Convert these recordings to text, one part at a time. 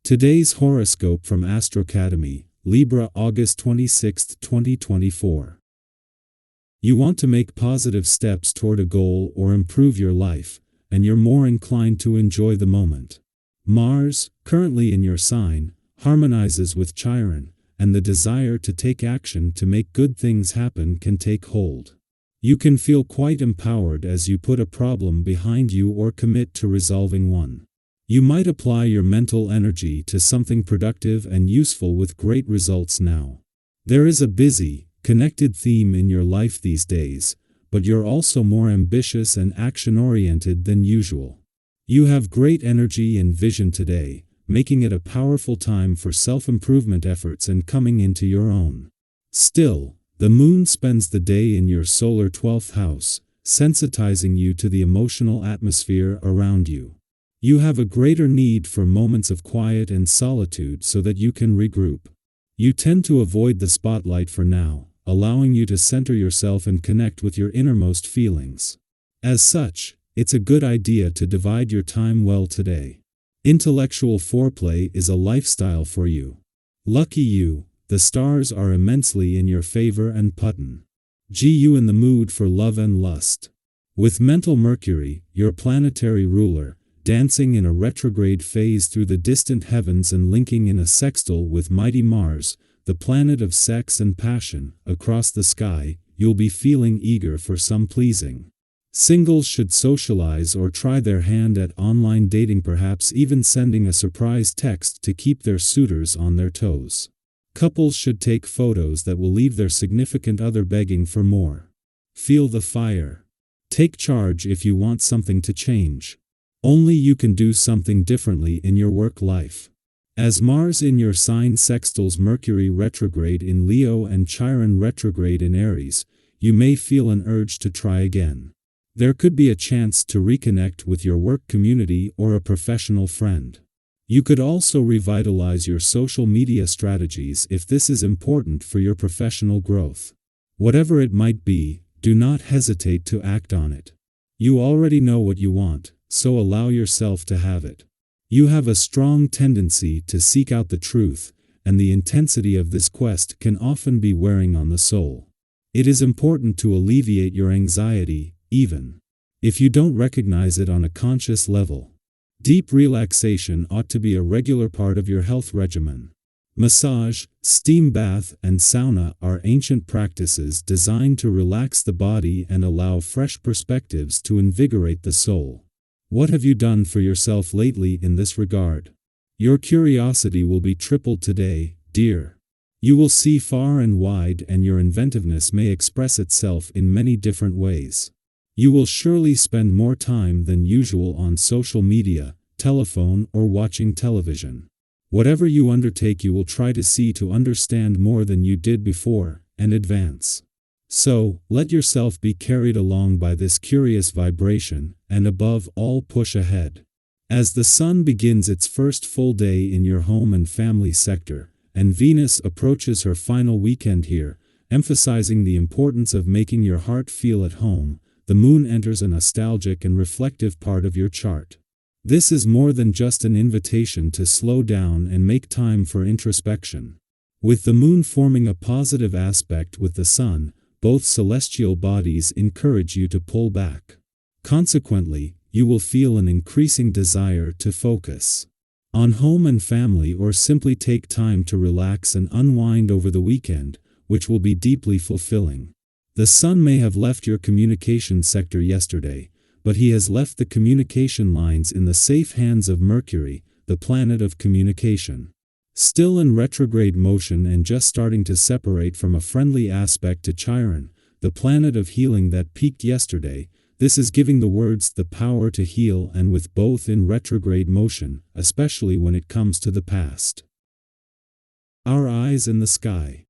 Today's horoscope from Astrocademy, Libra August 26, 2024. You want to make positive steps toward a goal or improve your life, and you're more inclined to enjoy the moment. Mars, currently in your sign, harmonizes with Chiron, and the desire to take action to make good things happen can take hold. You can feel quite empowered as you put a problem behind you or commit to resolving one. You might apply your mental energy to something productive and useful with great results now. There is a busy, connected theme in your life these days, but you're also more ambitious and action-oriented than usual. You have great energy and vision today, making it a powerful time for self-improvement efforts and coming into your own. Still, the moon spends the day in your solar 12th house, sensitizing you to the emotional atmosphere around you. You have a greater need for moments of quiet and solitude so that you can regroup. You tend to avoid the spotlight for now, allowing you to center yourself and connect with your innermost feelings. As such, it's a good idea to divide your time well today. Intellectual foreplay is a lifestyle for you. Lucky you, the stars are immensely in your favor and puttin'. You in the mood for love and lust. With mental Mercury, your planetary ruler, dancing in a retrograde phase through the distant heavens and linking in a sextile with mighty Mars, the planet of sex and passion, across the sky, you'll be feeling eager for some pleasing. Singles should socialize or try their hand at online dating, perhaps even sending a surprise text to keep their suitors on their toes. Couples should take photos that will leave their significant other begging for more. Feel the fire. Take charge if you want something to change. Only you can do something differently in your work life. As Mars in your sign sextiles Mercury retrograde in Leo and Chiron retrograde in Aries, you may feel an urge to try again. There could be a chance to reconnect with your work community or a professional friend. You could also revitalize your social media strategies if this is important for your professional growth. Whatever it might be, do not hesitate to act on it. You already know what you want, so allow yourself to have it. You have a strong tendency to seek out the truth, and the intensity of this quest can often be wearing on the soul. It is important to alleviate your anxiety, even if you don't recognize it on a conscious level. Deep relaxation ought to be a regular part of your health regimen. Massage, steam bath, and sauna are ancient practices designed to relax the body and allow fresh perspectives to invigorate the soul. What have you done for yourself lately in this regard? Your curiosity will be tripled today, dear. You will see far and wide, and your inventiveness may express itself in many different ways. You will surely spend more time than usual on social media, telephone, or watching television. Whatever you undertake, you will try to see to understand more than you did before, and advance. So, let yourself be carried along by this curious vibration, and above all push ahead. As the Sun begins its first full day in your home and family sector, and Venus approaches her final weekend here, emphasizing the importance of making your heart feel at home, the Moon enters a nostalgic and reflective part of your chart. This is more than just an invitation to slow down and make time for introspection. With the Moon forming a positive aspect with the Sun, both celestial bodies encourage you to pull back. Consequently, you will feel an increasing desire to focus on home and family, or simply take time to relax and unwind over the weekend, which will be deeply fulfilling. The Sun may have left your communication sector yesterday, but he has left the communication lines in the safe hands of Mercury, the planet of communication. Still in retrograde motion and just starting to separate from a friendly aspect to Chiron, the planet of healing that peaked yesterday, this is giving the words the power to heal, and with both in retrograde motion, especially when it comes to the past. Our eyes in the sky.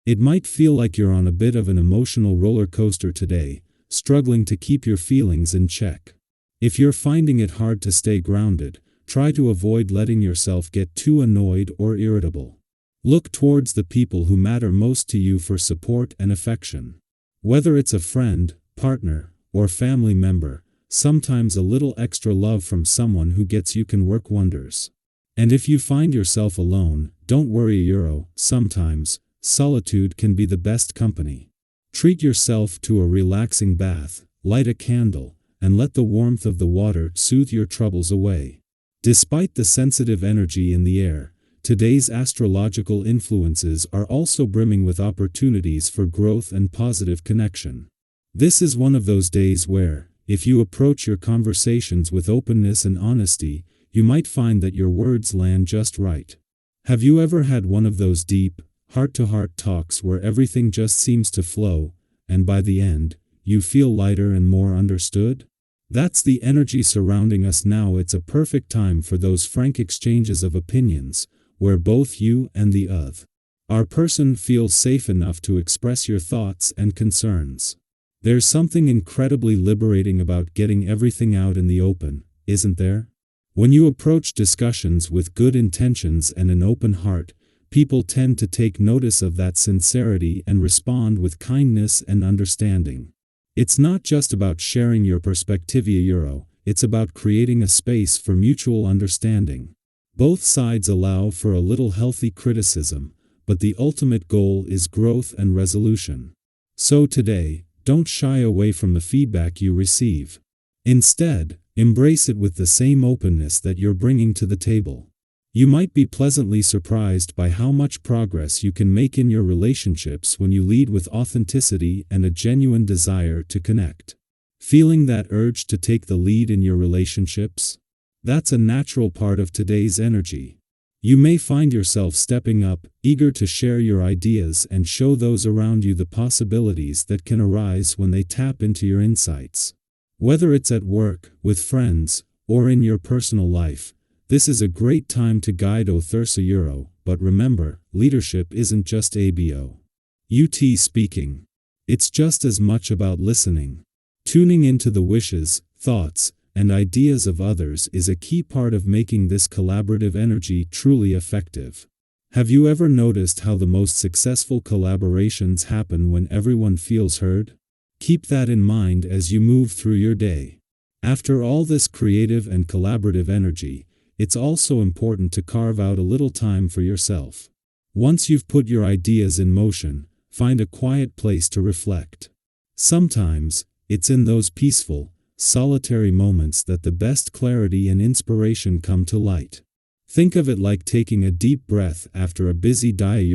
It might feel like you're on a bit of an emotional roller coaster today, struggling to keep your feelings in check. If you're finding it hard to stay grounded, try to avoid letting yourself get too annoyed or irritable. Look towards the people who matter most to you for support and affection. Whether it's a friend, partner, or family member, sometimes a little extra love from someone who gets you can work wonders. And if you find yourself alone, don't worry, sometimes solitude can be the best company. Treat yourself to a relaxing bath, light a candle, and let the warmth of the water soothe your troubles away. Despite the sensitive energy in the air, today's astrological influences are also brimming with opportunities for growth and positive connection. This is one of those days where, if you approach your conversations with openness and honesty, you might find that your words land just right. Have you ever had one of those deep, heart-to-heart talks where everything just seems to flow, and by the end, you feel lighter and more understood? That's the energy surrounding us now. It's a perfect time for those frank exchanges of opinions, where both you and the other person feels safe enough to express your thoughts and concerns. There's something incredibly liberating about getting everything out in the open, isn't there? When you approach discussions with good intentions and an open heart, people tend to take notice of that sincerity and respond with kindness and understanding. It's not just about sharing your perspective, it's about creating a space for mutual understanding. Both sides allow for a little healthy criticism, but the ultimate goal is growth and resolution. So today, don't shy away from the feedback you receive. Instead, embrace it with the same openness that you're bringing to the table. You might be pleasantly surprised by how much progress you can make in your relationships when you lead with authenticity and a genuine desire to connect. Feeling that urge to take the lead in your relationships? That's a natural part of today's energy. You may find yourself stepping up, eager to share your ideas and show those around you the possibilities that can arise when they tap into your insights. Whether it's at work, with friends, or in your personal life, this is a great time to guide Thursa, but remember, leadership isn't just speaking. It's just as much about listening. Tuning into the wishes, thoughts, and ideas of others is a key part of making this collaborative energy truly effective. Have you ever noticed how the most successful collaborations happen when everyone feels heard? Keep that in mind as you move through your day. After all this creative and collaborative energy, it's also important to carve out a little time for yourself. Once you've put your ideas in motion, find a quiet place to reflect. Sometimes, it's in those peaceful, solitary moments that the best clarity and inspiration come to light. Think of it like taking a deep breath after a busy day.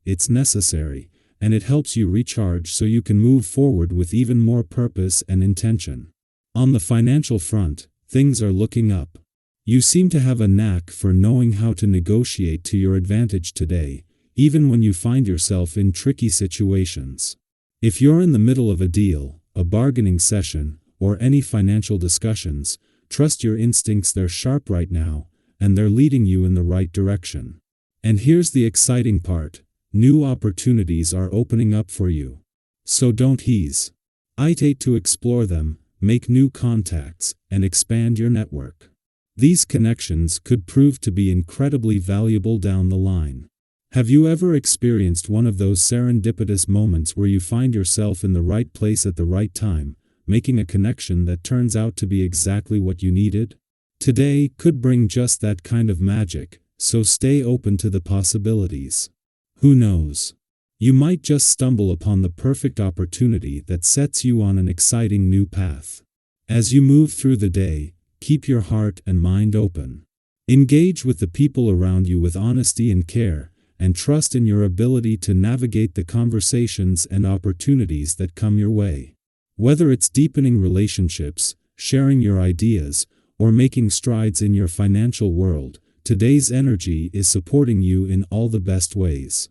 It's necessary, and it helps you recharge so you can move forward with even more purpose and intention. On the financial front, things are looking up. You seem to have a knack for knowing how to negotiate to your advantage today, even when you find yourself in tricky situations. If you're in the middle of a deal, a bargaining session, or any financial discussions, trust your instincts. They're sharp right now, and they're leading you in the right direction. And here's the exciting part: new opportunities are opening up for you. So don't hesitate to explore them, make new contacts, and expand your network. These connections could prove to be incredibly valuable down the line. Have you ever experienced one of those serendipitous moments where you find yourself in the right place at the right time, making a connection that turns out to be exactly what you needed? Today could bring just that kind of magic, so stay open to the possibilities. Who knows? You might just stumble upon the perfect opportunity that sets you on an exciting new path. As you move through the day, keep your heart and mind open. Engage with the people around you with honesty and care, and trust in your ability to navigate the conversations and opportunities that come your way. Whether it's deepening relationships, sharing your ideas, or making strides in your financial world, today's energy is supporting you in all the best ways.